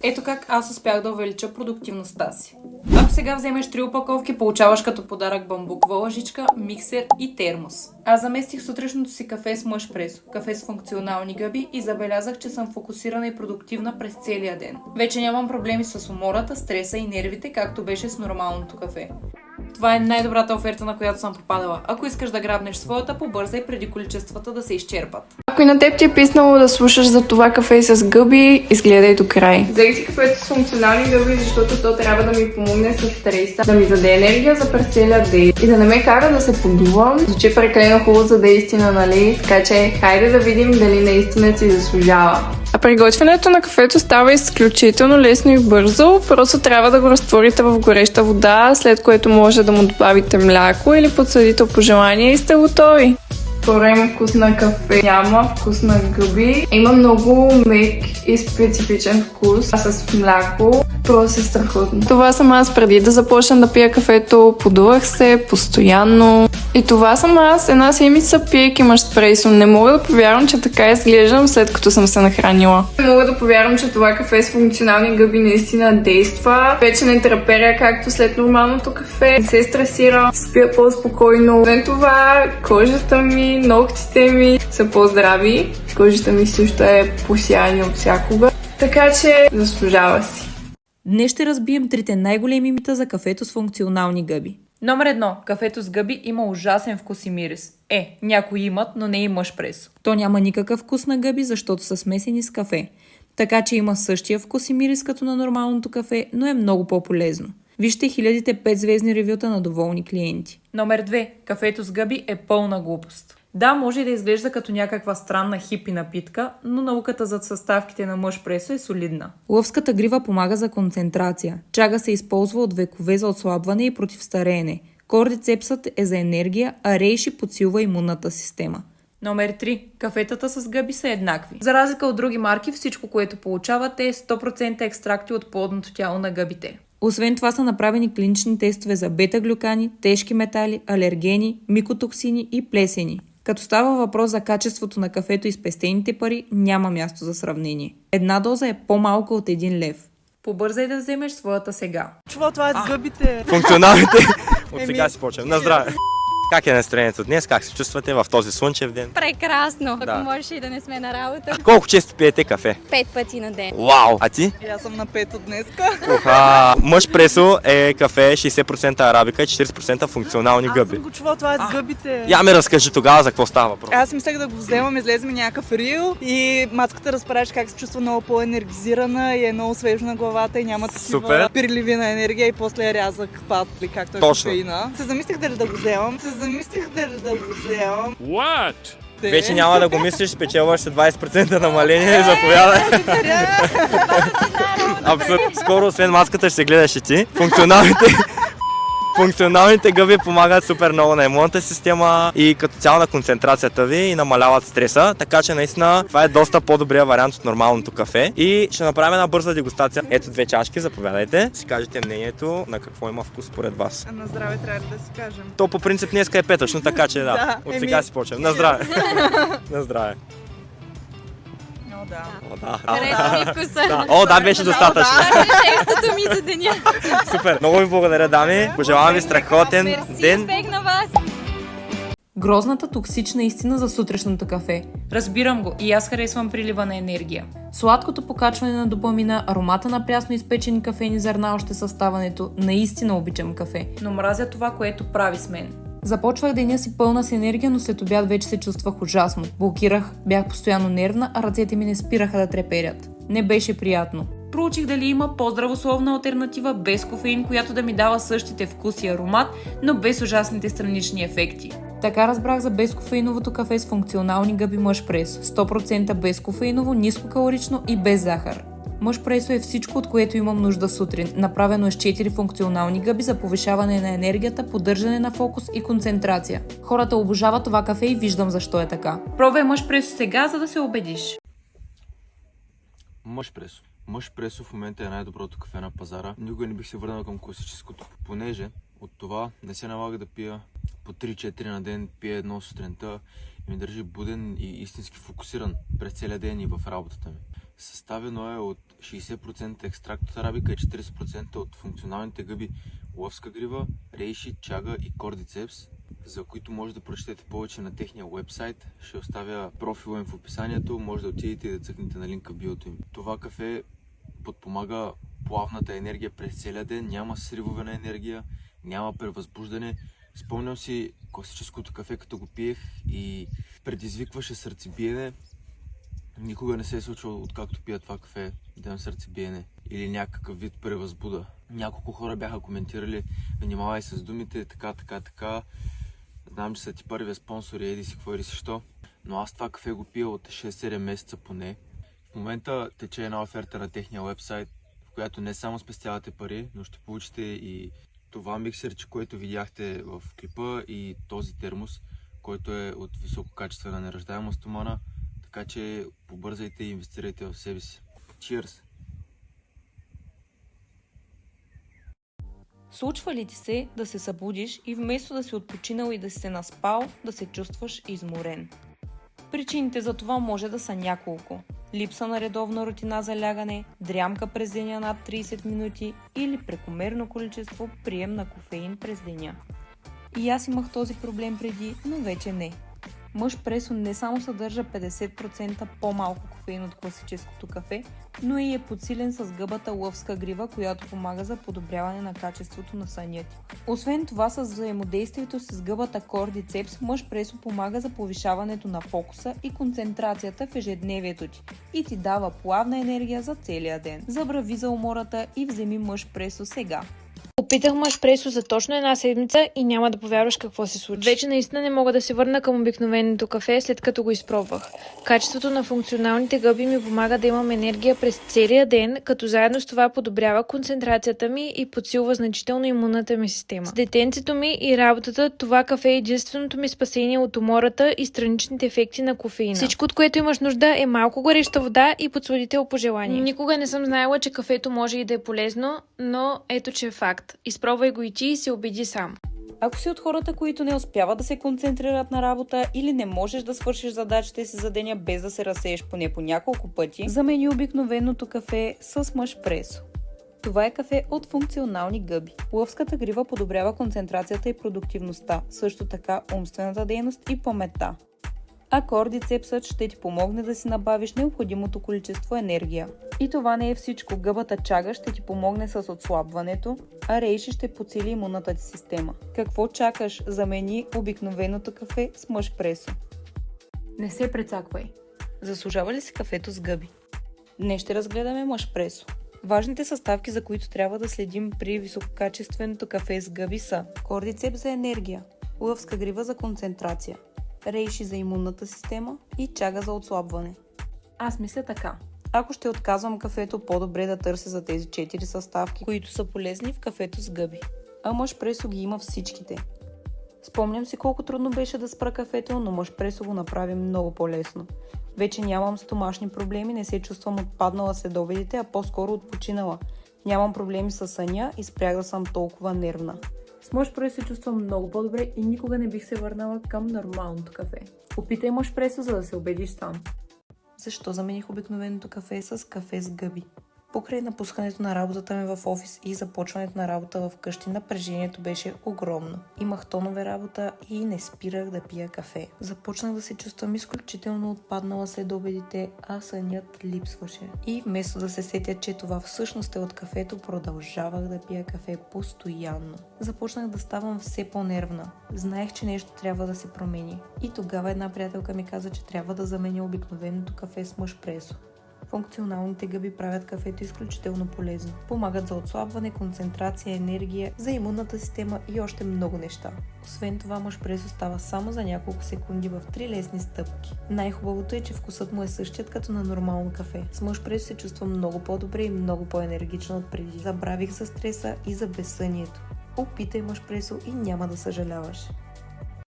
Ето как аз успях да увелича продуктивността си. Ако сега вземеш 3 опаковки, получаваш като подарък бамбукова лъжичка, миксер и термос. Аз заместих сутрешното си кафе с мъж пресо, кафе с функционални гъби и забелязах, че съм фокусирана и продуктивна през целия ден. Вече нямам проблеми с умората, стреса и нервите, както беше с нормалното кафе. Това е най-добрата оферта, на която съм попадала. Ако искаш да грабнеш своята, побързай преди количествата да се изчерпат. Ако и на теб ти е писнало да слушаш за това кафе с гъби, изгледай до край. Взех си кафето с функционални гъби, защото то трябва да ми помогне с стреса, да ми даде енергия за през целия ден и да не ме кара да се подувам. Звучи прекалено хубаво, за да е истина, нали? Така че хайде да видим дали наистина си заслужава. А приготвянето на кафето става изключително лесно и бързо. Просто трябва да го разтворите в гореща вода, след което може да му добавите мляко или подсъдител по желание и сте готови. Скоро има вкус на кафе, няма вкус на гъби. Има много мек и специфичен вкус, а с мляко просто е страхотно. Това съм аз преди да започна да пия кафето, подувах се постоянно. И това съм аз една седмица пиейки мъжспресо. Не мога да повярвам, че така изглеждам след като съм се нахранила. Не мога да повярвам, че това кафе с функционални гъби наистина действа. Вече не треперя както след нормалното кафе. Не се стресирам, спя по-спокойно. След това кожата ми, ногтите ми са по-здрави. Кожата ми също е посяйна от всякога. Така че заслужава си. Днес ще разбием трите най-големи мита за кафето с функционални гъби. Номер 1. Кафето с гъби има ужасен вкус и мирис. Някои имат, но не и мъж пресо. То няма никакъв вкус на гъби, защото са смесени с кафе. Така че има същия вкус и мирис като на нормалното кафе, но е много по-полезно. Вижте хилядите 5-звездни ревюта на доволни клиенти. Номер 2. Кафето с гъби е пълна глупост. Да, може да изглежда като някаква странна хипи напитка, но науката зад съставките на мъж пресо е солидна. Лъвската грива помага за концентрация. Чага се използва от векове за отслабване и против стареене. Кордицепсът е за енергия, а рейши подсилва имунната система. Номер 3. Кафетата с гъби са еднакви. За разлика от други марки, всичко, което получавате е 100% екстракти от плодното тяло на гъбите. Освен това са направени клинични тестове за бета-глюкани, тежки метали, алергени, микотоксини и плесени. Като става въпрос за качеството на кафето и спестените пари, няма място за сравнение. Една доза е по-малка от 1 лев. Побързай да вземеш своята сега. Това е с гъбите. Функционалните. От сега си почвам. На здраве! Как е настроението днес? Как се чувствате в този слънчев ден? Прекрасно! Да. Ако можеш и да не сме на работа. Колко често пиете кафе? 5 пъти на ден. Вау! А ти? И аз съм на 5 от днеска. Мъж пресо е кафе 60% арабика и 40% функционални Аз гъби. съм го чувала, това е с гъбите. Я ми разкажи тогава за какво става въпрос. Аз мислех да го вземам, излезе ми някакъв рил и матката разправяше как се чувства много по-енергизирана и е много свежо на главата и няма такива Супер. приливи на енергия и после рязък пад, или както е Точно. кофеина. Се замислих дали да го вземам. What? Вече няма да го мислиш, спечелваш се 20% намаление, заповядай. Абсолютно. Скоро, освен маската, ще се гледаш и ти. Функционалните гъби помагат супер много на имунната система и като цяло на концентрацията ви и намаляват стреса, така че наистина това е доста по-добрия вариант от нормалното кафе и ще направим една бърза дегустация. Ето 2 чашки, заповядайте. Си кажете мнението на какво има вкус според вас. На здраве трябва ли да си кажем? То по принцип днеска е петъчно, така че да. От сега си почнем. На здраве! На здраве! О, да. О, да. Харесва ми вкуса. Да. О, да, беше достатъчно. Това е жестото ми за деня. Супер! Много ви благодаря, дами. Пожелавам ви страхотен Мерси, ден. успех на вас. Грозната токсична истина за сутрешното кафе. Разбирам го и аз харесвам прилива на енергия. Сладкото покачване на допамина, аромата на прясно изпечени кафени зърна още със ставането. Наистина обичам кафе, но мразя това, което прави с мен. Започвах деня си пълна с енергия, но след обяд вече се чувствах ужасно. Блокирах, бях постоянно нервна, а ръцете ми не спираха да треперят. Не беше приятно. Проучих дали има по-здравословна алтернатива без кофеин, която да ми дава същите вкус и аромат, но без ужасните странични ефекти. Така разбрах за безкофеиновото кафе с функционални гъби мъж пресо. 100% безкофеиново, нискокалорично и без захар. Мъж пресо е всичко, от което имам нужда сутрин. Направено е с 4 функционални гъби за повишаване на енергията, поддържане на фокус и концентрация. Хората обожават това кафе и виждам защо е така. Пробвай мъж пресо сега, за да се убедиш. Мъж пресо. Мъж пресо в момента е най-доброто кафе на пазара. Никога не бих се върнал към класическото, понеже от това не се налага да пия по 3-4 на ден, пия едно сутринта и ми държи буден и истински фокусиран през целия ден и в работата ми. Съставено е от 60% екстракт от арабика и 40% от функционалните гъби лъвска грива, рейши, чага и кордицепс, за които може да прочетете повече на техния уебсайт. Ще оставя профила им в описанието, може да отидете и да цъкнете на линка в биото им. Това кафе подпомага плавната енергия през целия ден, няма сривове на енергия, няма превъзбуждане. Спомням си класическото кафе, като го пиех и предизвикваше сърцебиене. Никога не се е случвало, откакто пия това кафе, да имам сърцебиене или някакъв вид превъзбуда. Няколко хора бяха коментирали: внимавай с думите, така. Знам, че са ти първия спонсор и еди си какво, еди си що. Но аз това кафе го пия от 6-7 месеца поне. В момента тече една оферта на техния уебсайт, в която не само спестявате пари, но ще получите и това миксерче, което видяхте в клипа, и този термос, който е от висококачествена неръждаема стомана. Така че побързайте и инвестирайте в себе си. Cheers! Случва ли ти се да се събудиш и вместо да си отпочинал и да си се наспал, да се чувстваш изморен? Причините за това може да са няколко. Липса на редовна рутина за лягане, дрямка през деня над 30 минути или прекомерно количество прием на кофеин през деня. И аз имах този проблем преди, но вече не. Мъж пресо не само съдържа 50% по-малко кофеин от класическото кафе, но и е подсилен с гъбата лъвска грива, която помага за подобряване на качеството на съня ти. Освен това, с взаимодействието с гъбата кордицепс, мъж пресо помага за повишаването на фокуса и концентрацията в ежедневието ти и ти дава плавна енергия за целия ден. Забрави за умората и вземи мъж пресо сега. Опитах мъж пресо за точно една седмица и няма да повярваш какво се случи. Вече наистина не мога да се върна към обикновеното кафе, след като го изпробвах. Качеството на функционалните гъби ми помага да имам енергия през целия ден, като заедно с това подобрява концентрацията ми и подсилва значително имунната ми система. С детенцето ми и работата, това кафе е единственото ми спасение от умората и страничните ефекти на кофеина. Всичко, от което имаш нужда, е малко гореща вода и подсладител по желание. Никога не съм знаела, че кафето може и да е полезно, но ето, че е факт. Изпробвай го и ти и се убеди сам. Ако си от хората, които не успяват да се концентрират на работа или не можеш да свършиш задачите си за деня без да се разсееш поне по няколко пъти, замени обикновеното кафе с мъж пресо. Това е кафе от функционални гъби. Лъвската грива подобрява концентрацията и продуктивността, също така умствената дейност и паметта. А кордицепсът ще ти помогне да си набавиш необходимото количество енергия. И това не е всичко. Гъбата чага ще ти помогне с отслабването, а рейши ще подсили имунната ти система. Какво чакаш? Замени обикновеното кафе с мъж пресо. Не се прецаквай. Заслужава ли си кафето с гъби? Днес ще разгледаме мъж пресо. Важните съставки, за които трябва да следим при висококачественото кафе с гъби са: кордицепс за енергия, лъвска грива за концентрация, рейши за имунната система и чага за отслабване. Аз мисля така. Ако ще отказвам кафето, по-добре да търся за тези 4 съставки, които са полезни в кафето с гъби. А мъж пресо ги има всичките. Спомням си колко трудно беше да спра кафето, но мъж пресо го направи много по-лесно. Вече нямам стомашни проблеми, не се чувствам отпаднала след обедите, а по-скоро отпочинала. Нямам проблеми с съня и спрях да съм толкова нервна. С мъж пресо се чувствам много по-добре и никога не бих се върнала към нормалното кафе. Опитай мъж пресо, за да се убедиш сам. Защо замених обикновеното кафе с кафе с гъби? Покрай напускането на работата ми в офис и започването на работа в къщи, напрежението беше огромно. Имах тонове работа и не спирах да пия кафе. Започнах да се чувствам изключително отпаднала след обедите, а сънят липсваше. И вместо да се сетя, че това всъщност е от кафето, продължавах да пия кафе постоянно. Започнах да ставам все по-нервна. Знаех, че нещо трябва да се промени. И тогава една приятелка ми каза, че трябва да заменя обикновеното кафе с мъж пресо. Функционалните гъби правят кафето изключително полезно. Помагат за отслабване, концентрация, енергия, за имунната система и още много неща. Освен това, мъж пресо става само за няколко секунди в 3 лесни стъпки. Най-хубавото е, че вкусът му е същият като на нормално кафе. С мъж пресо се чувствам много по-добре и много по-енергично от преди. Забравих за стреса и за безсънието. Опитай мъж пресо и няма да съжаляваш.